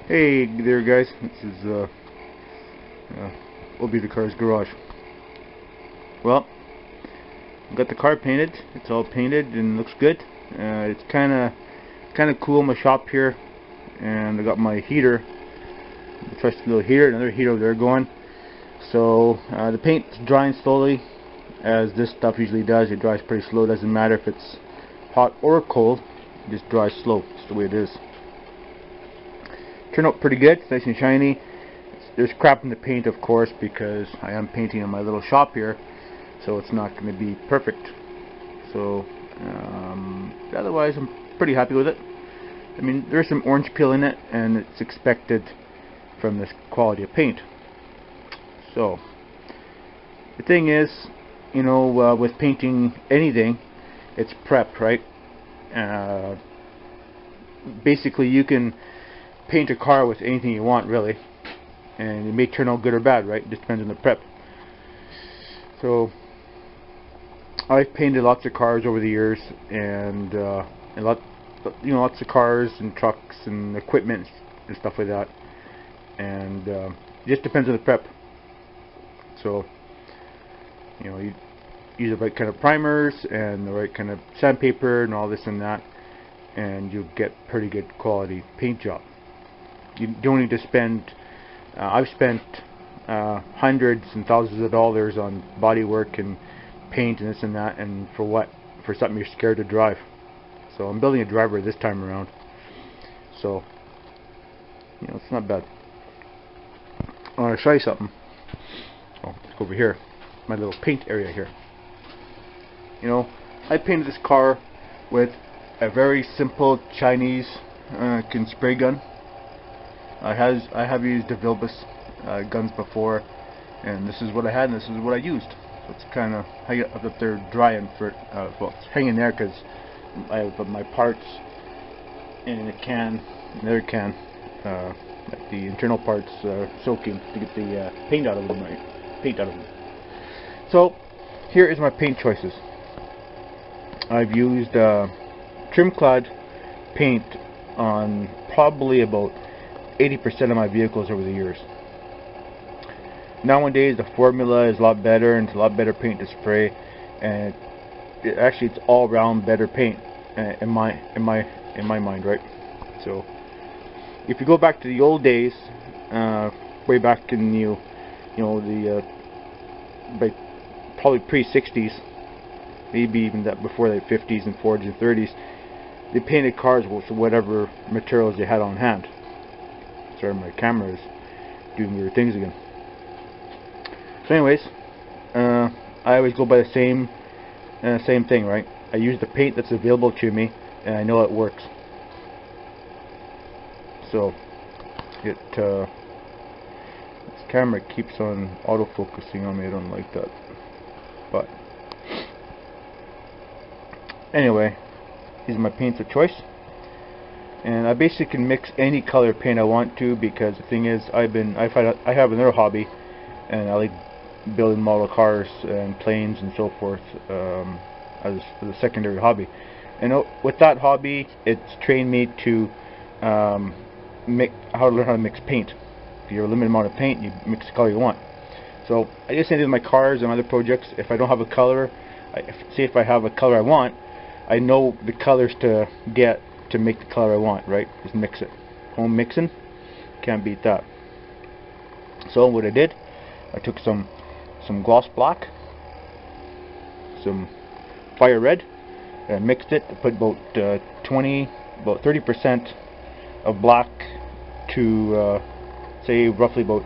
Hey there guys, this is Oldbeatercars Garage. Well, got the car painted. It's all painted and looks good. It's kind of cool in my shop here, and I got my heater, the trusty little heater, another heater over there going. So the paint's drying slowly, as this stuff usually does. It dries pretty slow. It doesn't matter if it's hot or cold. It just dries slow. It's the way it is. Turned out pretty good. It's nice and shiny. There's crap in the paint, of course, because I am painting in my little shop here, so it's not going to be perfect. So otherwise I'm pretty happy with it. I mean, there's some orange peel in it, and it's expected from this quality of paint. So the thing is, you know, with painting anything, it's prep, right? Basically you can paint a car with anything you want, really, and it may turn out good or bad, right? It just depends on the prep. So I've painted lots of cars over the years, and lots of cars and trucks and equipment and stuff like that, and it just depends on the prep. So, you know, you use the right kind of primers and the right kind of sandpaper and all this and that, and you'll get pretty good quality paint job. You don't need to spend, I've spent hundreds and thousands of dollars on body work and paint and this and that, and for what? For something you're scared to drive. So I'm building a driver this time around. So, you know, it's not bad. I want to show you something. Oh, let's go over here. My little paint area here. You know, I painted this car with a very simple Chinese spray gun. I have used the Vilbus guns before, and this is what I had, and this is what I used. So it's kind of hanging up there drying for well, it's hanging there because I put my parts in a can, another can, like the internal parts soaking to get the paint out of them, right? Paint out of them. So here is my paint choices. I've used trim clad paint on probably about 80% of my vehicles over the years. Nowadays the formula is a lot better, and it's a lot better paint to spray, and actually it's all round better paint in my mind, right? So if you go back to the old days, way back in probably pre-60s, maybe even that before, the 50s and 40s and 30s, they painted cars with whatever materials they had on hand. Sorry, my camera is doing weird things again. So anyways, I always go by the same thing, right? I use the paint that's available to me, and I know it works. So this camera keeps on autofocusing on me. I don't like that. But anyway, these are my paints of choice. And I basically can mix any color paint I want to, because the thing is, I have another hobby, and I like building model cars and planes and so forth as a secondary hobby. And with that hobby, it's trained me to how to learn how to mix paint. If you have a limited amount of paint, you mix the color you want. So I just say with my cars and other projects, if I don't have a color, if I have a color I want, I know the colors to get to make the color I want, right? Just mix it. Home mixing, can't beat that. So what I did, I took some gloss black, some fire red, and I mixed it. I put about 30% of black to say roughly about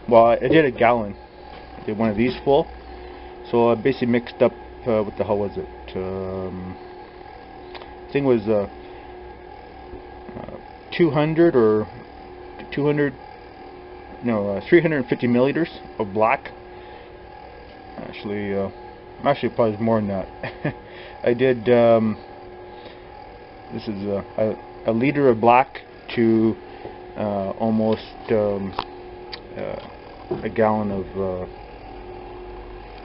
well, I did a gallon. I did one of these full. So I basically mixed up what the hell was it? I think it was 350 milliliters of black. Actually probably more than that. I did this is a liter of black to almost a gallon of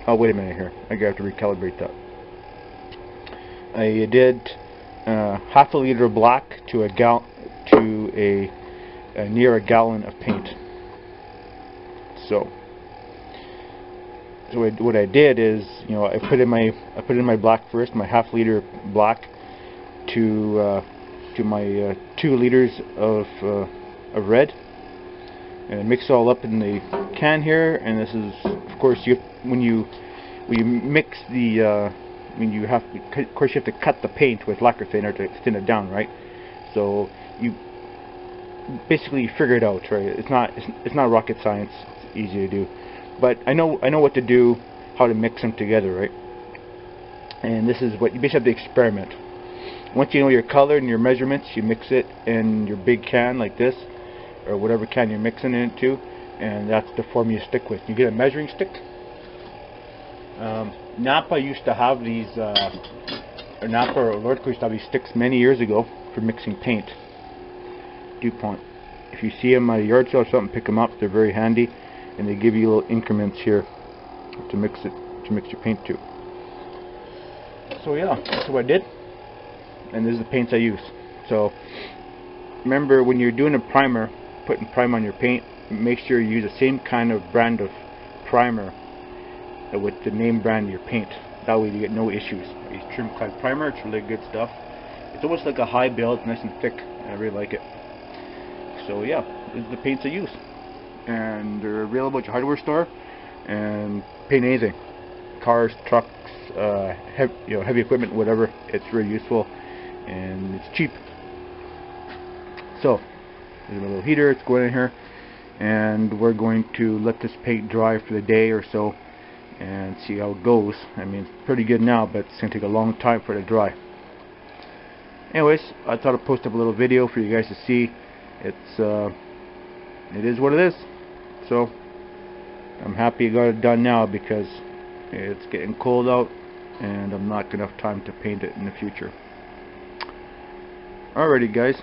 oh, wait a minute here, I have to recalibrate that. I did half a liter of black to near a gallon of paint. So what I did is, I put in my black first, my half liter black, to my 2 liters of red, and I mix it all up in the can here. And this is, of course, when you mix the of course you have to cut the paint with lacquer thinner to thin it down, right? So you basically figure it out, right? It's not rocket science. It's easy to do, but I know what to do, how to mix them together, right? And this is what you basically have to experiment. Once you know your color and your measurements, you mix it in your big can like this, or whatever can you're mixing it into, and that's the form you stick with. You get a measuring stick. Napa used to have these, or Napa or Lordco used to have these sticks many years ago for mixing paint. DuPont. If you see them at a yard sale or something, pick them up. They're very handy, and they give you little increments here to mix your paint to. So yeah, that's what I did, and this is the paints I use. So remember, when you're doing a primer, putting primer on your paint, make sure you use the same kind of brand of primer with the name brand of your paint. That way you get no issues. I use Trim Clad primer. It's really good stuff. It's almost like a high build, nice and thick. I really like it. So yeah, this is the paints I use, and they're available at your hardware store. And paint anything, cars, trucks, heavy equipment, whatever. It's very useful, and it's cheap. So there's a little heater. It's going in here, and we're going to let this paint dry for the day or so and see how it goes. I mean, it's pretty good now, but it's going to take a long time for it to dry. Anyways, I thought I'd post up a little video for you guys to see. It is what it is. So I'm happy I got it done now, because it's getting cold out and I'm not going to have time to paint it in the future. Alrighty guys,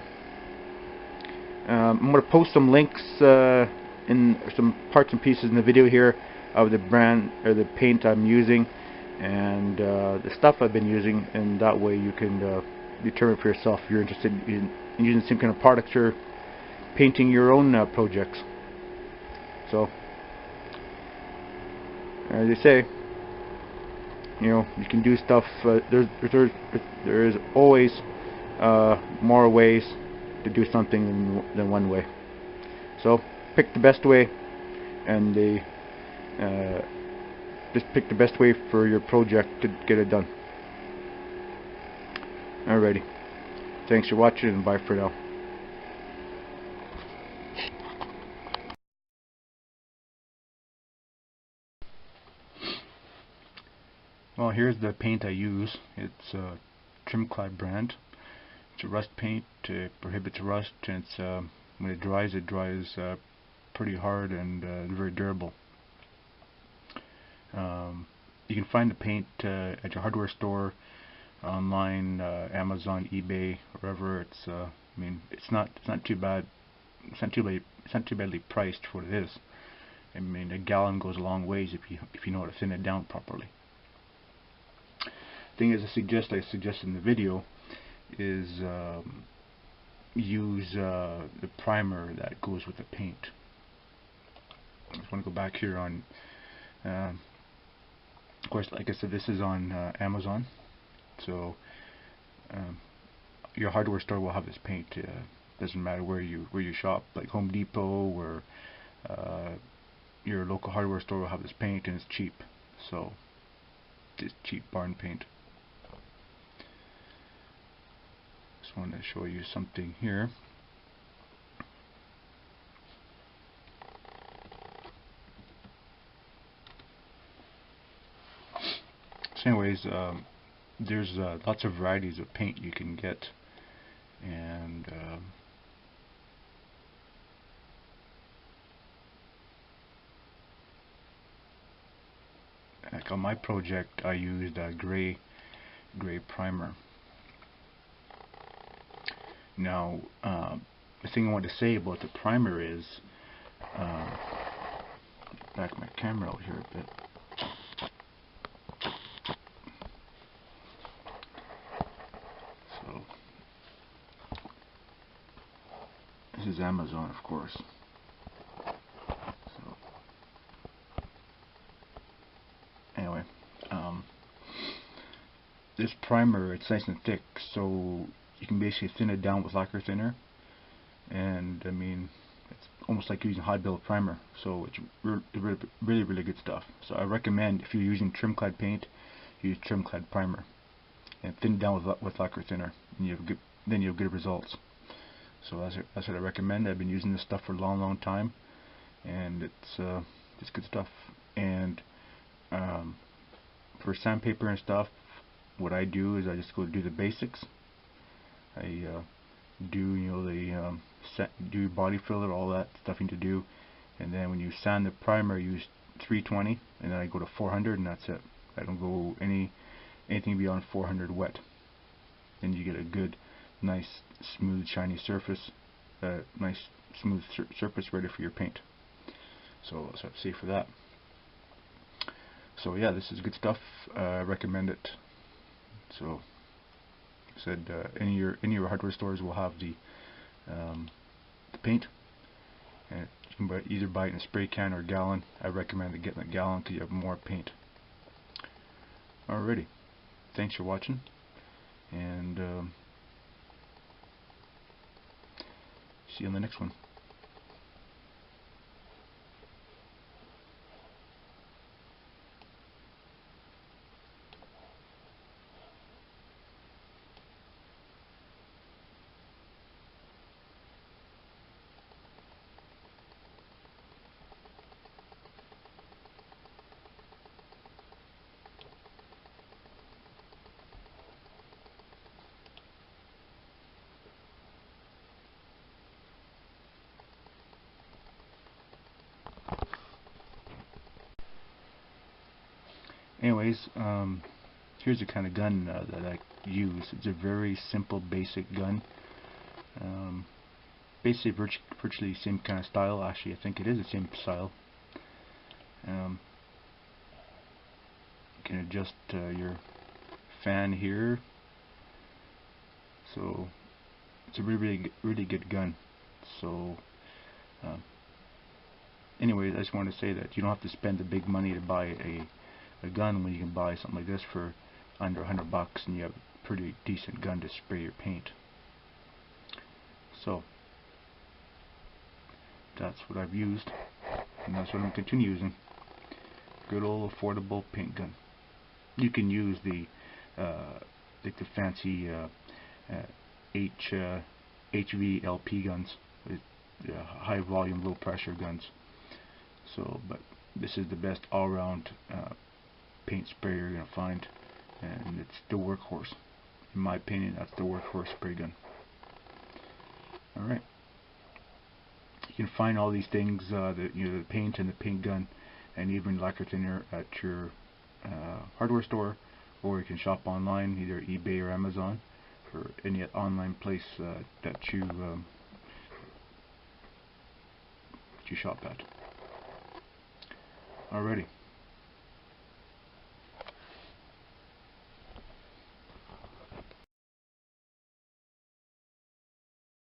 I'm going to post some links in some parts and pieces in the video here of the brand or the paint I'm using, and the stuff I've been using, and that way you can determine for yourself if you're interested in using the same kind of products or painting your own projects. So as they say, you can do stuff. There is always more ways to do something than one way. So pick the best way, and just pick the best way for your project to get it done. Alrighty, thanks for watching, and bye for now. Well, here's the paint I use. It's a Trim Clad brand. It's a rust paint. It prohibits rust, and it's when it dries pretty hard and very durable. You can find the paint at your hardware store, online, Amazon, eBay, wherever. It's I mean, it's not too bad. It's not too badly priced for what it is. I mean, a gallon goes a long ways if you know how to thin it down properly. Thing is, I suggest in the video is use the primer that goes with the paint. I just want to go back here on. Of course, like I said, this is on Amazon, so your hardware store will have this paint. Doesn't matter where you shop, like Home Depot or your local hardware store will have this paint, and it's cheap. So it's cheap barn paint. Just want to show you something here. So anyways, there's lots of varieties of paint you can get, and like on my project, I used a gray primer. Now, the thing I want to say about the primer is, back my camera out here a bit. So This is Amazon, of course. So anyway, this primer, it's nice and thick, so you can basically thin it down with lacquer thinner, and I mean, it's almost like using hot build primer. So it's really good stuff. So I recommend, if you're using trim clad paint, use trim clad primer and thin it down with lacquer thinner, and then you have good results. So that's what I recommend. I've been using this stuff for a long time, and it's good stuff. And for sandpaper and stuff, what I do is I just go do the basics. I do do body filler, all that stuff you need to do, and then when you sand the primer, I use 320, and then I go to 400, and that's it. I don't go anything beyond 400 wet. Then you get a good, nice, smooth, shiny surface, nice, smooth surface ready for your paint. So that's what I have to say for that. So yeah, this is good stuff. I recommend it. So I said, any of your hardware stores will have the paint, and you can either buy it in a spray can or a gallon. I recommend getting a gallon because you have more paint. Alrighty, thanks for watching, and see you on the next one. Anyways, here's the kind of gun that I use. It's a very simple, basic gun. Basically, virtually the same kind of style. Actually, I think it is the same style. You can adjust your fan here. So it's a really good gun. So anyways, I just want to say that you don't have to spend the big money to buy a gun when you can buy something like this for under $100 and you have a pretty decent gun to spray your paint. So that's what I've used, and that's what I'm going to continue using. Good old affordable paint gun. You can use the like the fancy HVLP guns, with high volume, low pressure guns. So, but this is the best all-round paint sprayer you're going to find, and it's the workhorse. In my opinion, that's the workhorse spray gun. Alright. You can find all these things, the paint and the paint gun, and even lacquer thinner at your hardware store, or you can shop online, either eBay or Amazon, for any online place that you shop at. Alrighty.